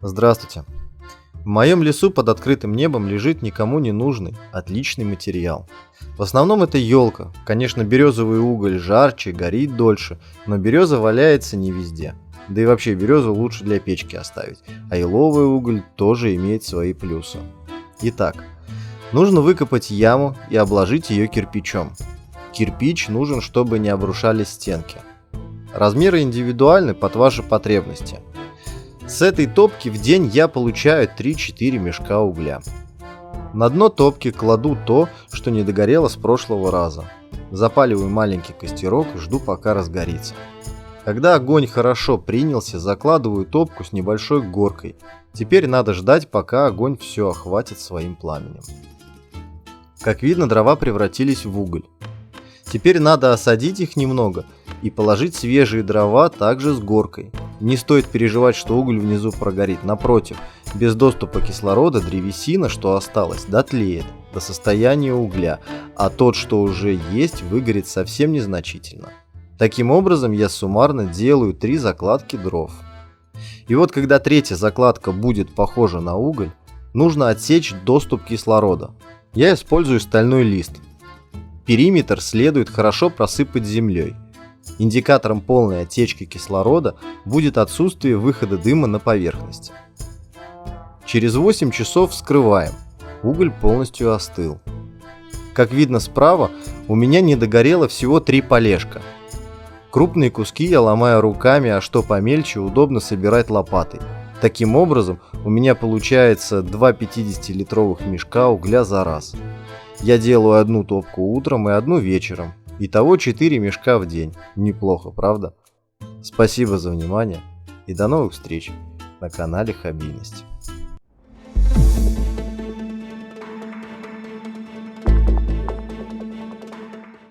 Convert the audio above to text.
Здравствуйте. В моем лесу под открытым небом лежит никому не нужный, отличный материал. В основном это елка. Конечно, березовый уголь жарче, горит дольше, но береза валяется не везде. Да и вообще березу лучше для печки оставить, а еловый уголь тоже имеет свои плюсы. Итак, нужно выкопать яму и обложить ее кирпичом. Кирпич нужен, чтобы не обрушались стенки. Размеры индивидуальны под ваши потребности. С этой топки в день я получаю 3-4 мешка угля. На дно топки кладу то, что не догорело с прошлого раза. Запаливаю маленький костерок и жду, пока разгорится. Когда огонь хорошо принялся, закладываю топку с небольшой горкой. Теперь надо ждать, пока огонь все охватит своим пламенем. Как видно, дрова превратились в уголь. Теперь надо осадить их немного и положить свежие дрова также с горкой. Не стоит переживать, что уголь внизу прогорит. Напротив, без доступа кислорода древесина, что осталось, дотлеет до состояния угля, а тот, что уже есть, выгорит совсем незначительно. Таким образом, я суммарно делаю 3 закладки дров. И вот когда третья закладка будет похожа на уголь, нужно отсечь доступ кислорода. Я использую стальной лист. Периметр следует хорошо просыпать землей. Индикатором полной отсечки кислорода будет отсутствие выхода дыма на поверхность. Через 8 часов вскрываем. Уголь полностью остыл. Как видно справа, у меня не догорело всего 3 полежка. Крупные куски я ломаю руками, а что помельче, удобно собирать лопатой. Таким образом, у меня получается 2 50-литровых мешка угля за раз. Я делаю одну топку утром и одну вечером. Итого 4 мешка в день. Неплохо, правда? Спасибо за внимание и до новых встреч на канале Хоббийность.